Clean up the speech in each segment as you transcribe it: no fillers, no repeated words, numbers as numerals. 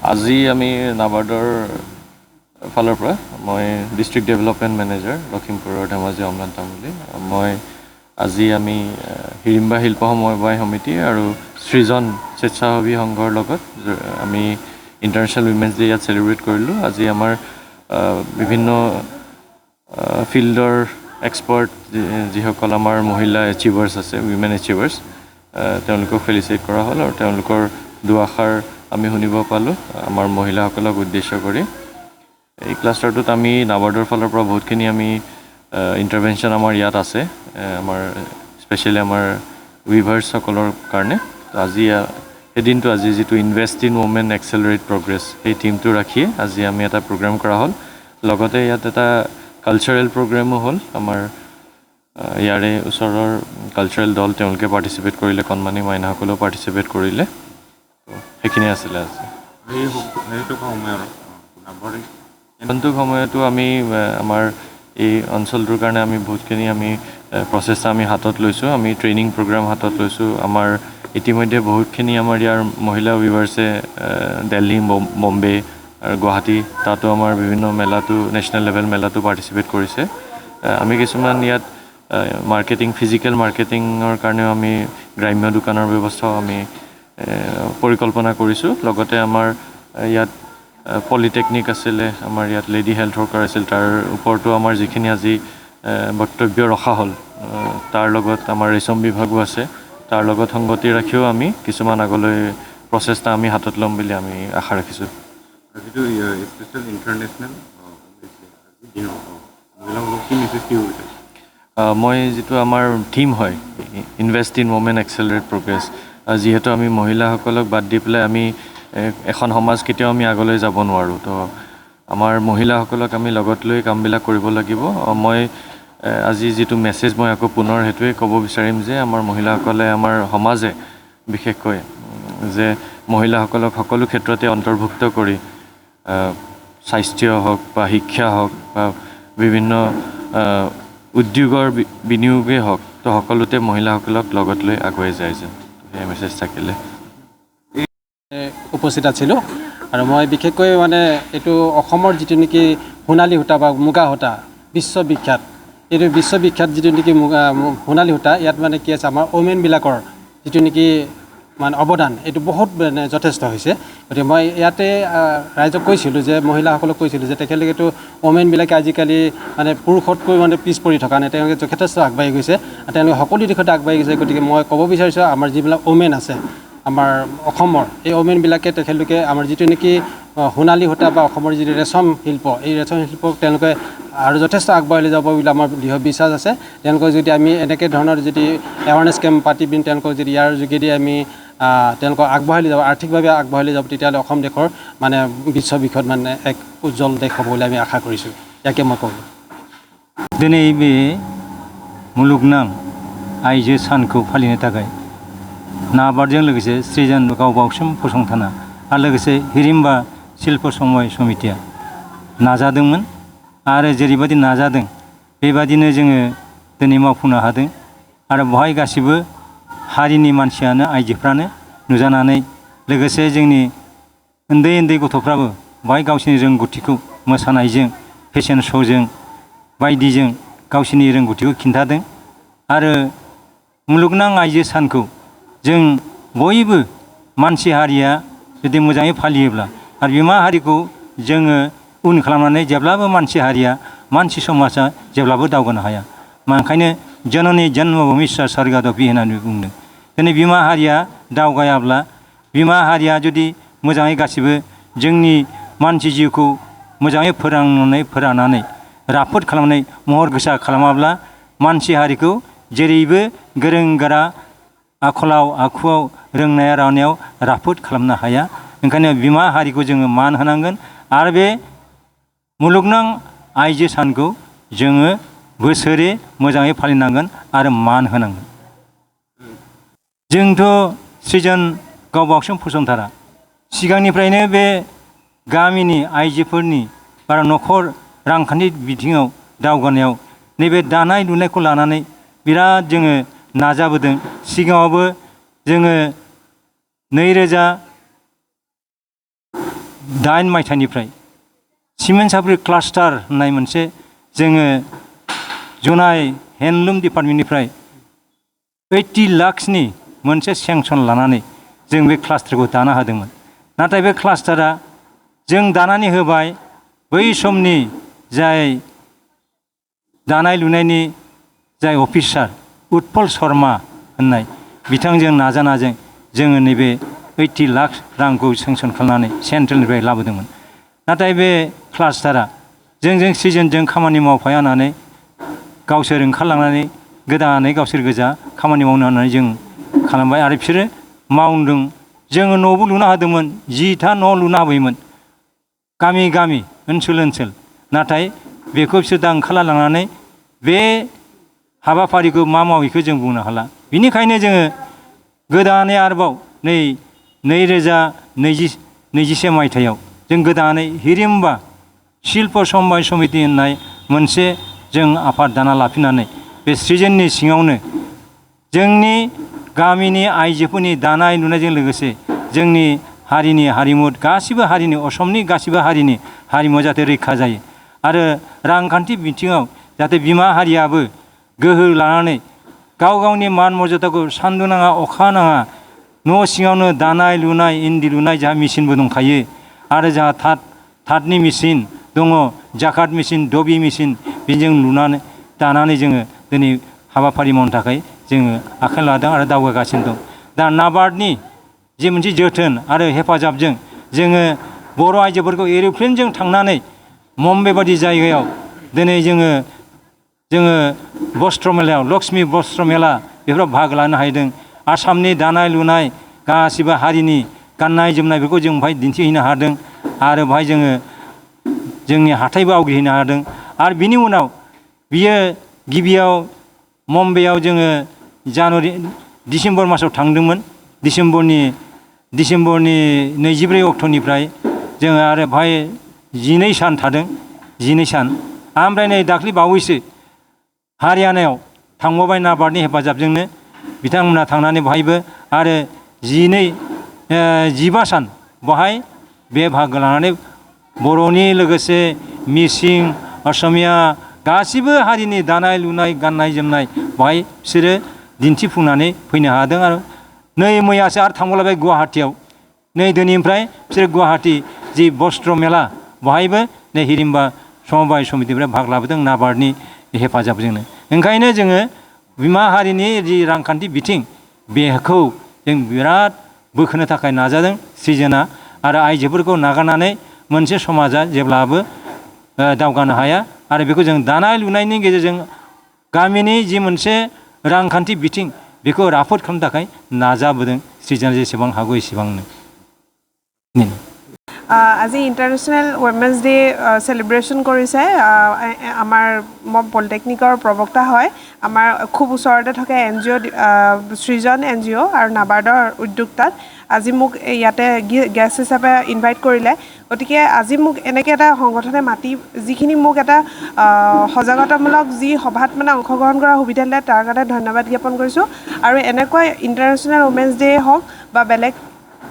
আজি আমি নাবাৰ্ডৰ ফালৰ পৰা মই ডিষ্ট্ৰিক্ট ডেভেলপমেণ্ট মেনেজাৰ লখিমপুৰৰ ধেমাজি অমলান তামুলী মই আজি আমি হিৰিম্বা শিল্প সমবায় সমিতি আৰু সৃজন স্বেচ্ছাসেৱী সংঘৰ লগত আমি ইণ্টাৰনেশ্যনেল উইমেন্স ডে ইয়াত চেলিব্ৰেট কৰিলোঁ। আজি আমাৰ বিভিন্ন ফিল্ডৰ এক্সপাৰ্ট যিসকল আমাৰ মহিলা এচিভাৰ্ছ আছে, উইমেন এচিভাৰ্ছ, তেওঁলোকক ফেলিচিটেট কৰা হ'ল আৰু তেওঁলোকৰ দুআষাৰ আমি শুনিব পালোঁ আমাৰ মহিলাসকলক উদ্দেশ্য কৰি। এই ক্লাষ্টাৰটোত আমি নাবাৰ্ডৰ ফালৰ পৰা বহুতখিনি আমি ইণ্টাৰভেনশ্যন আমাৰ ইয়াত আছে, আমাৰ স্পেচিয়েলি আমাৰ উইভাৰ্ছসকলৰ কাৰণে। আজি সেই দিনটো আজি যিটো ইনভেষ্ট ইন ওমেন এক্সেলাৰেট প্ৰগ্ৰেছ, সেই থিমটো ৰাখিয়ে আজি আমি এটা প্ৰগ্ৰেম কৰা হ'ল। লগতে ইয়াত এটা কালচাৰেল প্ৰগ্ৰেমো হ'ল। আমাৰ ইয়াৰে ওচৰৰ কালচাৰেল দল তেওঁলোকে পাৰ্টিচিপেট কৰিলে, কণমানি মাইনাসকলেও পাৰ্টিচিপেট কৰিলে। সেইখিনি আছিলে আজি। সেইটো সময়তো আমি আমাৰ এই অঞ্চলটোৰ কাৰণে আমি বহুতখিনি আমি প্ৰচেষ্টা আমি হাতত লৈছোঁ, আমি ট্ৰেইনিং প্ৰগ্ৰাম হাতত লৈছোঁ। আমাৰ ইতিমধ্যে বহুতখিনি আমাৰ ইয়াৰ মহিলা উইভাৰ্ছে দিল্লী, বম্বে আৰু গুৱাহাটী তাতো আমাৰ বিভিন্ন মেলাটো নেশ্যনেল লেভেল মেলাটো পাৰ্টিচিপেট কৰিছে। আমি কিছুমান ইয়াত মাৰ্কেটিং, ফিজিকেল মাৰ্কেটিঙৰ কাৰণেও আমি গ্ৰাম্য দোকানৰ ব্যৱস্থাও আমি পৰিকল্পনা কৰিছোঁ। লগতে আমাৰ ইয়াত পলিটেকনিক আছিলে, আমাৰ ইয়াত লেডি হেল্থ ৱৰ্কাৰ আছিল, তাৰ ওপৰতো আমাৰ যিখিনি আজি বক্তব্য ৰখা হ'ল, তাৰ লগত আমাৰ ৰেচম বিভাগো আছে, তাৰ লগত সংগতি ৰাখিও আমি কিছুমান আগলৈ প্ৰচেষ্টা আমি হাতত ল'ম বুলি আমি আশা ৰাখিছোঁ। মই যিটো আমাৰ থিম হয় ইনভেষ্ট ইন ওমেন এক্সেলাৰেট প্ৰগ্ৰেছ, যিহেতু আমি মহিলাসকলক বাদ দি পেলাই আমি এখন সমাজ কেতিয়াও আমি আগলৈ যাব নোৱাৰোঁ। তো আমাৰ মহিলাসকলক আমি লগত লৈ কামবিলাক কৰিব লাগিব। মই আজি যিটো মেছেজ মই আকৌ পুনৰ সেইটোৱে ক'ব বিচাৰিম যে আমাৰ মহিলাসকলে, আমাৰ সমাজে বিশেষকৈ যে মহিলাসকলক সকলো ক্ষেত্ৰতে অন্তৰ্ভুক্ত কৰি স্বাস্থ্য হওক বা শিক্ষা হওক বা বিভিন্ন উদ্যোগৰ বিনিয়োগেই হওক, তো সকলোতে মহিলাসকলক লগত লৈ আগুৱাই যায় যেন সেই মেছেজ থাকিলে। উপস্থিত আছিলোঁ আৰু মই বিশেষকৈ এইটো অসমৰ যিটো নেকি সোণালী সূতা বা মুগা সূতা বিশ্ববিখ্যাত, এইটো বিশ্ববিখ্যাত যিটো নেকি সোণালী সূতা, ইয়াত কি আছে আমাৰ ওমেনবিলাকৰ যিটো নেকি অৱদান এইটো বহুত যথেষ্ট হৈছে। গতিকে মই ইয়াতে ৰাইজক কৈছিলোঁ যে মহিলাসকলক কৈছিলোঁ যে তেখেতলোকেতো ওমেনবিলাকে আজিকালি পুৰুষতকৈ পিছ পৰি থকা নাই, তেওঁলোকে যথেষ্ট আগবাঢ়ি গৈছে, তেওঁলোকে সকলো দিশতে আগবাঢ়ি গৈছে। গতিকে মই ক'ব বিচাৰিছোঁ আমাৰ যিবিলাক ওমেন আছে আমাৰ অসমৰ, এই ওমেনবিলাকে তেখেতলোকে আমাৰ যিটো নেকি সোণালী সূতা বা অসমৰ যিটো ৰেচম শিল্প, এই ৰেচম শিল্পক তেওঁলোকে আৰু যথেষ্ট আগবাঢ়ি লৈ যাব বুলি আমাৰ দৃঢ় বিশ্বাস আছে। তেওঁলোকক যদি আমি এনেকৈ ধৰণৰ যদি এৱাৰনেছ কেম্প পাতি পিনি তেওঁলোকক যদি ইয়াৰ যোগেদি আমি তেওঁলোকক আগবঢ়াই লৈ যাব, আৰ্থিকভাৱে আগবঢ়াই লৈ যাব, তেতিয়াহ'লে অসম দেশৰ বিশ্ববিখ্যাত এক উজ্জ্বল দেশ হ'ব বুলি আমি আশা কৰিছোঁ। ইয়াকে মই ক'লোঁ। दिनै बे मुलुगनां आइजो सानखौ फालिनो थाखाय नाबार्डजों लोगोसे सृजन गावबावसोम फसंथाना आरो लोगोसे हिरिम्बा शिल्प समबाय समितिया नाजादोंमोन आरो जेरैबायदि नाजादों बेबादिनो जोङो दिनै मावफुंनो हादों। आरो बेवहाय गासिबो हारिनि मानसियानो, आइजोफ्रानो नुजानानै लोगोसे जोंनि उन्दै उन्दै गथ'फ्राबो बेवहाय गावसोरनि रोंगौथिखौ मोसानायजों, फेशन श'जों बायदिजों गावसोरनि रोंगौथिखौ खिन्थादों। आरो मुलुगनां आइजो सानखौ जों बयबो मानसि हारिया जुदि मोजाङै फालियोब्ला आरो बिमा हारिखौ जोङो उन खालामनानै जेब्लाबो मानसि हारिया, मानसि समाजा जेब्लाबो दावगानो हाया। ओंखायनो जननी जन्मभूमि स्वर्गादपि होननानै बुंदों। दिनै बिमा हारिया दावगायाब्ला, बिमा हारिया जुदि मोजाङै गासिबो जोंनि मानसि जिउखौ मोजाङै फोरांनानै राफोद खालामनानै महर गोसा खालामाब्ला मानसि हारिखौ जेरैबो गोरों गोरा आखलाव आखुआव रोंनाय रावनायाव राफोद खालामनो हाया। ओंखायनो बिमा हारिखौ जोङो मान होनांगोन आरो बे मुलुगनां आइजो सानखौ जोङो बोसोरे मोजाङै फालिनांगोन आरो मान होनांगोन। जोंथ' सृजन गावबावसोम फसंथाना सिगांनिफ्रायनो बे गामिनि आइजोफोरनि बा न'खर रांखान्थि बिथिङाव दावगानायाव नैबे दानाय लुनायखौ लानानै बिराद जोङो नाजाबोदों। सिगाङावबो जोङो 2008 मायथाइनिफ्राय सिमेन्ट सापरि क्लास्टार होननाय मोनसे जोङो जनाय हेन्डलुम डिपार्टमेन्टनिफ्राय 80 लाखसनि मोनसे सेंसन लानानै जों बे क्लास्टारखौ दानो हादोंमोन नाथाय बे क्लास्टारा जों दानानै होबाय बै समनि जाय दानाय लुनायनि जाय अफिसार उत्पल शर्मा होननाय बिथांजों नाजानाजों जोङो नैबे 80 लाख रांखौ सेंसन खालामनानै सेन्ट्रेलनिफ्राय लाबोदोंमोन नाथाय बे क्लास्टारा जोंजों सिजनजों खामानि मावफायानानै गावसोर ओंखारलांनानै गोदानै गावसोर गोजा खामानि मावनो होननानै जों खालामबाय आरो बिसोरो मावदों जोङो न'बो लुनो हादोंमोन 10था न' लुनो हाबायमोन गामि गामि ओनसोल ओनसोल नाथाय बेखौ बिसोर दा ओंखारलांनानै बे हाबाफारिखौ मा मावैखौ जों बुंनो हाला बिनिखायनो जोङो गोदानै आरोबाव नै 2021 मायथाइयाव जों गोदानै हिरिम्बा शिल्प समबाय समिति होननाय मोनसे जों आफाद दाना लाफिननानै बे सृजननि सिङावनो जोंनि गामिनि आइजोफोरनि दानाय लुनायजों लोगोसे जोंनि हारिनि हारिमु गासिबो हारिनि असमनि गासिबो हारिनि हारिमुवा जाहाथे रैखा जायो आरो रांखान्थि बिथिङाव जाहाथे बिमा हारियाबो गोहो लानानै गाव गावनि मान मर्यादाखौ सान्दुं नाङा अखा नाङा न' सिङावनो दानाय लुनाय इन्दि लुनाय जोंहा मेचिनबो दंखायो आरो जोंहा थाथनि मेचिन दङ जाकाट मेचिन दबि मेचिन बेजों लुनानै दानानै जोङो दिनै हाबाफारि मावनो थाखाय जोङो आखाइ लादों आरो दावगागासिनो दं दा नाबार्डनि जे मोनसे जोथोन आरो हेफाजाबजों जोङो बर' आइजोफोरखौ एर'प्लेनजों थांनानै मुम्बाइ बायदि जायगायाव दिनै जोङो बस्त्र मेलायाव लक्ष्मी बस्त्र मेला बेफोराव बाहागो लानो हादों आसामनि दानाय लुनाय गासिबो हारिनि गाननाय जोमनायफोरखौ जों बेहाय दिन्थिहैनो हादों आरो बेहाय जोङो जोंनि हाथायबो आवग्रिहैनो हादों आरो बिनि उनाव बियो गिबियाव मुम्बाइआव जोङो डिसेम्बर मासाव थांदोंमन डिसेम्बरनि 24 अक्ट'निफ्राय जोङो आरो बेहाय 12 सान थादों 12 सान ओमफ्राय नै दाख्लै बावैसो हारियानायाव थांबावबाय नाबार्डनि हेफाजाबजोंनो बिथांमोना थांनानै बेहायबो आरो 15 सान बेहाय बे बाहागो लानानै बर'नि लोगोसे मिसिं असमिया गासिबो हारिनि दानाय लुनाय गाननाय जोमनाय बेहाय बिसोरो दिन्थिफुंनानै फैनो हादों आरो नै मैयासो आरो थांबावलायबाय गुवाहाटियाव नै दिनैनिफ्राय बिसोरो गुवाहाटि जि बस्त्र मेला बेहायबो नै हिरिम्बा समबाय समितिनिफ्राय भाग लाबोदों नाबार्डनि हेफाजाबजोंनो ओंखायनो जोङो बिमा हारिनि जि रांखान्थि बिथिं बेखौ जों बिराद बोखोनो थाखाय नाजादों सृजना आरो आइजोफोरखौ नागारनानै मोनसे समाजा जेब्लाबो दावगानो हाया आरो बेखौ जों दानाय लुनायनि गेजेरजों गामिनि जि मोनसे रांखान्थि बिथिं बेखौ राफोद खालामनो थाखाय नाजाबोदों सृजना जेसेबां हागौ एसेबांनो আজি ইণ্টাৰনেশ্যনেল ৱমেন্স ডে চেলিব্ৰেশ্যন কৰিছে আমাৰ মই পলিটেকনিকৰ প্ৰবক্তা হয় আমাৰ খুব ওচৰতে থকা NGO সৃজন NGO আৰু নাবাৰ্ডৰ উদ্যোক্তাত আজি মোক ইয়াতে গেষ্ট হিচাপে ইনভাইট কৰিলে গতিকে আজি মোক এনেকৈ এটা সংগঠনে মাতি যিখিনি মোক এটা সজাগতামূলক যি সভাত মানে অংশগ্ৰহণ কৰাৰ সুবিধা দিলে তাৰ কাৰণে ধন্যবাদ জ্ঞাপন কৰিছোঁ আৰু এনেকুৱা ইণ্টাৰনেশ্যনেল ৱমেন্স ডে হওক বা বেলেগ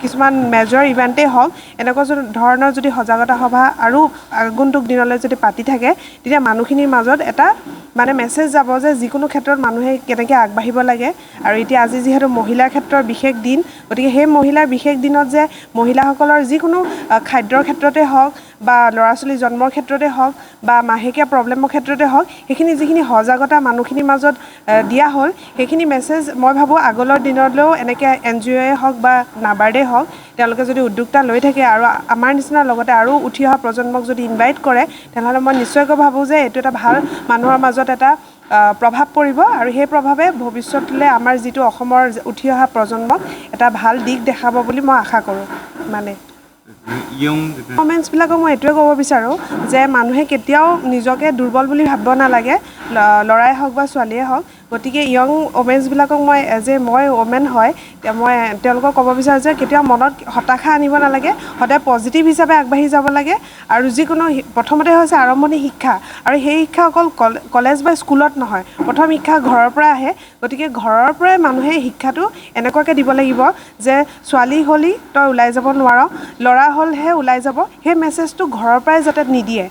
কিছুমান মেজৰ ইভেণ্টেই হওক এনেকুৱা ধৰণৰ যদি সজাগতা সভা আৰু আগন্তুক দিনলৈ যদি পাতি থাকে তেতিয়া মানুহখিনিৰ মাজত এটা মানে মেছেজ যাব যে যিকোনো ক্ষেত্ৰত মানুহে কেনেকৈ আগবাঢ়িব লাগে আৰু এতিয়া আজি যিহেতু মহিলাৰ ক্ষেত্ৰৰ বিশেষ দিন গতিকে সেই মহিলাৰ বিশেষ দিনত যে মহিলাসকলৰ যিকোনো খাদ্যৰ ক্ষেত্ৰতে হওক বা ল'ৰা ছোৱালী জন্মৰ ক্ষেত্ৰতে হওক বা মাহেকীয়া প্ৰব্লেমৰ ক্ষেত্ৰতে হওক সেইখিনি যিখিনি সজাগতা মানুহখিনিৰ মাজত দিয়া হ'ল সেইখিনি মেছেজ মই ভাবোঁ আগলৈ দিনলৈও এনেকৈ NGOয়ে হওক বা নাবাৰ্ডে হওক তেওঁলোকে যদি উদ্যোক্তা লৈ থাকে আৰু আমাৰ নিচিনা লগতে আৰু উঠি অহা প্ৰজন্মক যদি ইনভাইট কৰে তেনেহ'লে মই নিশ্চয়কৈ ভাবোঁ যে এইটো এটা ভাল মানুহৰ মাজত এটা প্ৰভাৱ পৰিব আৰু সেই প্ৰভাৱে ভৱিষ্যতলৈ আমাৰ যিটো অসমৰ উঠি অহা প্ৰজন্মক এটা ভাল দিশ দেখাব বুলি মই আশা কৰোঁ মানে কমেণ্টছবিলাকক মই এইটোৱে ক'ব বিচাৰোঁ যে মানুহে কেতিয়াও নিজকে দুৰ্বল বুলি ভাবিব নালাগে ল'ৰাই হওক বা ছোৱালীয়ে হওক গতিকে য়ং ওমেন্সবিলাকক মই ওমেন হয় মই তেওঁলোকক ক'ব বিচাৰোঁ যে কেতিয়াও মনত হতাশা আনিব নালাগে সদায় পজিটিভ হিচাপে আগবাঢ়ি যাব লাগে আৰু যিকোনো প্ৰথমতে হৈছে আৰম্ভণি শিক্ষা আৰু সেই শিক্ষা অকল কলেজ বা স্কুলত নহয় প্ৰথম শিক্ষা ঘৰৰ পৰা আহে গতিকে ঘৰৰ পৰাই মানুহে শিক্ষাটো এনেকুৱাকৈ দিব লাগিব যে ছোৱালী হ'লি তই ওলাই যাব নোৱাৰ ল'ৰা হ'লহে ওলাই যাব সেই মেছেজটো ঘৰৰ পৰাই যাতে নিদিয়ে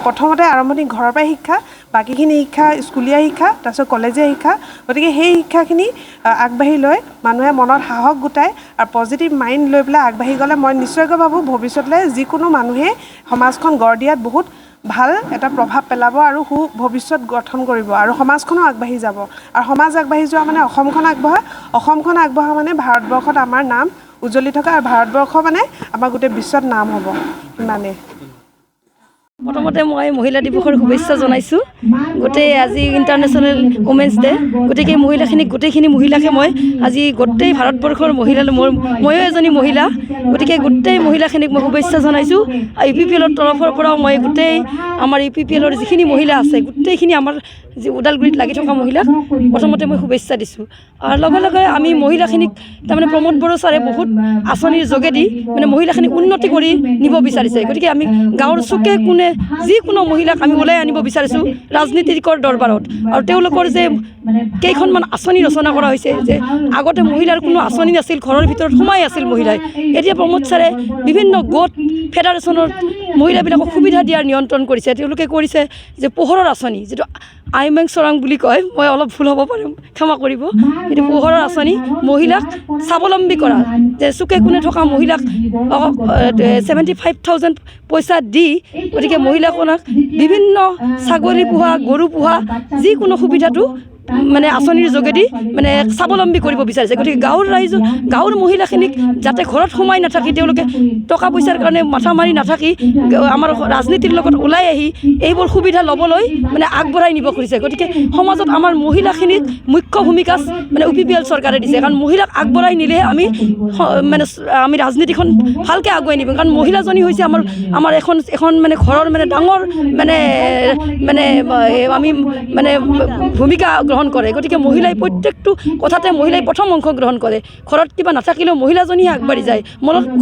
প্ৰথমতে আৰম্ভণি ঘৰৰ পৰাই শিক্ষা বাকীখিনি শিক্ষা স্কুলীয়া শিক্ষা তাৰপিছত কলেজীয়া শিক্ষা গতিকে সেই শিক্ষাখিনি আগবাঢ়ি লৈ মানুহে মনত সাহস গোটাই আৰু পজিটিভ মাইণ্ড লৈ পেলাই আগবাঢ়ি গ'লে মই নিশ্চয়কৈ ভাবোঁ ভৱিষ্যতলৈ যিকোনো মানুহে সমাজখন গঢ় দিয়াত বহুত ভাল এটা প্ৰভাৱ পেলাব আৰু ভৱিষ্যত গঠন কৰিব আৰু সমাজখনো আগবাঢ়ি যাব আৰু সমাজ আগবাঢ়ি যোৱা মানে অসমখন আগবঢ়া মানে ভাৰতবৰ্ষত আমাৰ নাম উজ্জ্বলি থকা আৰু ভাৰতবৰ্ষ মানে আমাৰ গোটেই বিশ্বত নাম হ'ব ইমানেই প্ৰথমতে মই মহিলা দিৱসৰ শুভেচ্ছা জনাইছোঁ গোটেই আজি ইণ্টাৰনেশ্যনেল ওমেন্স ডে গতিকে গোটেইখিনি মহিলাকে মই আজি গোটেই ভাৰতবৰ্ষৰ ময়ো এজনী মহিলা গতিকে গোটেই মহিলাখিনিক মই শুভেচ্ছা জনাইছোঁ UPPL তৰফৰ পৰাও মই গোটেই আমাৰ UPPL যিখিনি মহিলা আছে গোটেইখিনি আমাৰ যি ওদালগুৰিত লাগি থকা মহিলাক প্ৰথমতে মই শুভেচ্ছা দিছোঁ আৰু লগে লগে আমি মহিলাখিনিক তাৰমানে প্ৰমোদ বড়ো ছাৰে বহুত আঁচনিৰ যোগেদি মানে মহিলাখিনিক উন্নতি কৰি নিব বিচাৰিছে গতিকে আমি গাঁৱৰ চুকে কোণে যিকোনো মহিলাক আমি ওলাই আনিব বিচাৰিছোঁ ৰাজনীতিকৰ দৰবাৰত আৰু তেওঁলোকৰ যে কেইখনমান আঁচনি ৰচনা কৰা হৈছে যে আগতে মহিলাৰ কোনো আঁচনি নাছিল ঘৰৰ ভিতৰত সোমাই আছিল মহিলাই এতিয়া প্ৰমোদ ছাৰে বিভিন্ন গোট ফেডাৰেশ্যনৰ মহিলাবিলাকক সুবিধা দিয়াৰ নিয়ন্ত্ৰণ কৰিছে তেওঁলোকে কৰিছে যে পোহৰৰ আঁচনি যিটো আইমেং চৰাং বুলি কয় মই অলপ ভুল হ'ব পাৰিম ক্ষমা কৰিব কিন্তু পোহৰৰ আঁচনি মহিলাক স্বাৱলম্বী কৰা যে চুকে কোণে থকা মহিলাক 75,000 পইচা দি গতিকে মহিলাখনক বিভিন্ন ছাগলী পোহা গৰু পোহা যিকোনো সুবিধাটো মানে আঁচনিৰ যোগেদি মানে স্বাৱলম্বী কৰিব বিচাৰিছে গতিকে গাঁৱৰ মহিলাখিনিক যাতে ঘৰত সোমাই নাথাকি তেওঁলোকে টকা পইচাৰ কাৰণে মাথা মাৰি নাথাকি আমাৰ ৰাজনীতিৰ লগত ওলাই আহি এইবোৰ সুবিধা ল'বলৈ মানে আগবঢ়াই নিব খুজিছে গতিকে সমাজত আমাৰ মহিলাখিনিক মুখ্য ভূমিকা মানে UPPL চৰকাৰে দিছে কাৰণ মহিলাক আগবঢ়াই নিলেহে আমি ৰাজনীতিখন ভালকৈ আগুৱাই নিম কাৰণ মহিলাজনী হৈছে আমাৰ এখন মানে ঘৰৰ মানে ডাঙৰ মানে আমি মানে ভূমিকা গ্ৰহণ কৰে গতিকে মহিলাই প্ৰত্যেকটো কথাতে মহিলাই প্ৰথম অংশগ্ৰহণ কৰে ঘৰত কিবা নাথাকিলেও মহিলাজনীহে আগবাঢ়ি যায়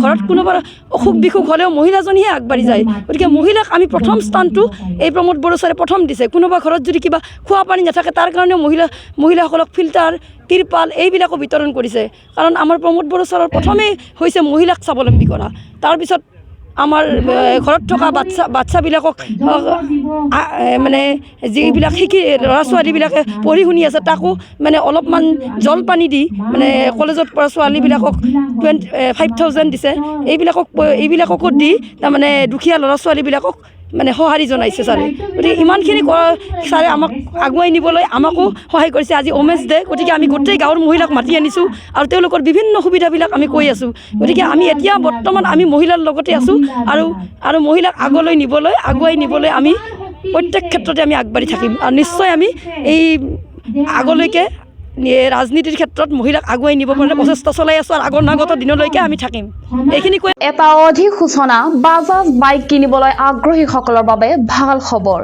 ঘৰত কোনোবা অসুখ বিসুখ হ'লেও মহিলাজনীহে আগবাঢ়ি যায় গতিকে মহিলাক আমি প্ৰথম স্থানটো এই প্ৰমোদ বড়ো ছাৰে প্ৰথম দিছে কোনোবা ঘৰত যদি কিবা খোৱা পানী নাথাকে তাৰ কাৰণেও মহিলাসকলক ফিল্টাৰ তিৰপাল এইবিলাকো বিতৰণ কৰিছে কাৰণ আমাৰ প্ৰমোদ বড়ো ছাৰৰ প্ৰথমেই হৈছে মহিলাক স্বাৱলম্বী কৰা তাৰপিছত আমাৰ ঘৰত থকা বাচ্চাবিলাকক মানে যিবিলাক ল'ৰা ছোৱালীবিলাকে পঢ়ি শুনি আছে তাকো মানে অলপমান জলপানী দি মানে কলেজত পঢ়া ছোৱালীবিলাকক 25,000 দিছে এইবিলাককো দি তাৰমানে দুখীয়া ল'ৰা ছোৱালীবিলাকক মানে সঁহাৰি জনাইছে ছাৰে গতিকে ইমানখিনি ছাৰে আমাক আগুৱাই নিবলৈ আমাকো সহায় কৰিছে আজি ওমেন্স ডে গতিকে আমি গোটেই গাঁৱৰ মহিলাক মাতি আনিছোঁ আৰু তেওঁলোকৰ বিভিন্ন সুবিধাবিলাক আমি কৈ আছোঁ গতিকে আমি এতিয়া বৰ্তমান আমি মহিলাৰ লগতে আছোঁ আৰু মহিলাক আগুৱাই নিবলৈ আমি প্ৰত্যেক ক্ষেত্ৰতে আমি আগবাঢ়ি থাকিম আৰু নিশ্চয় আমি এই আগলৈকে ৰাজনীতিৰ ক্ষেত্ৰত মহিলাক আগুৱাই নিব কাৰণে প্ৰচেষ্টা চলাই আছোঁ আৰু আগত দিনলৈকে আমি থাকিম এইখিনি কৈ এটা অধিক সূচনা বাজাজ বাইক কিনিবলৈ আগ্ৰহীসকলৰ বাবে ভাল খবৰ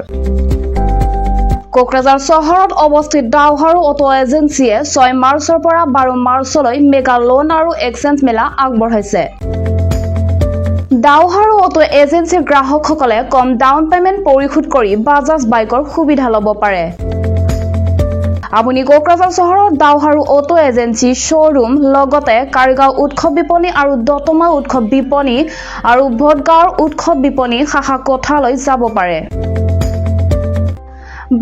কোকৰাঝাৰ চহৰত অৱস্থিত ডাওহাৰু অটো এজেন্সিয়ে 6 মাৰ্চৰ পৰা 12 মাৰ্চলৈ মেগা লোন আৰু এক্সচেঞ্জ মেলা আগবঢ়াইছে ডাওহাৰু অটো এজেন্সিৰ গ্ৰাহকসকলে কম ডাউন পেমেণ্ট পৰিশোধ কৰি বাজাজ বাইকৰ সুবিধা ল'ব পাৰে আপুনি কোকৰাঝাৰ চহৰৰ ডাওহাৰু অটো এজেন্সি শ্ব'ৰুম লগতে কাৰিগাঁও উৎসৱ বিপণী আৰু দতমা উৎসৱ বিপণী আৰু ভোটগাঁৱৰ উৎসৱ বিপণী শাখা কোঠালৈ যাব পাৰে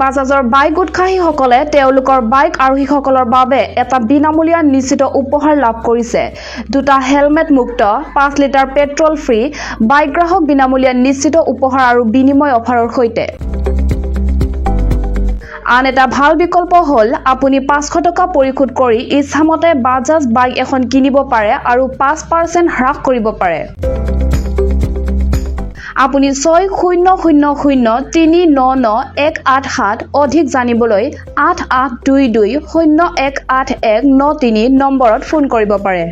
বাজাজৰ বাইক উৎসাহীসকলে তেওঁলোকৰ বাইক আৰোহীসকলৰ বাবে এটা বিনামূলীয়া নিশ্চিত উপহাৰ লাভ কৰিছে দুটা হেলমেট মুক্ত 5 লিটাৰ পেট্ৰল ফ্ৰী বাইক গ্ৰাহক বিনামূলীয়া নিশ্চিত উপহাৰ আৰু বিনিময় অফাৰৰ সৈতে আন এটা ভাল বিকল্প হ'ল আপুনি 500 টকা পৰিশোধ কৰি ইচ্ছামতে বাজাজ বাইক এখন কিনিব পাৰে আৰু 5% হ্ৰাস কৰিব পাৰে আপুনি 6000399187 অধিক জানিবলৈ 8822018193 নম্বৰত ফোন কৰিব পাৰে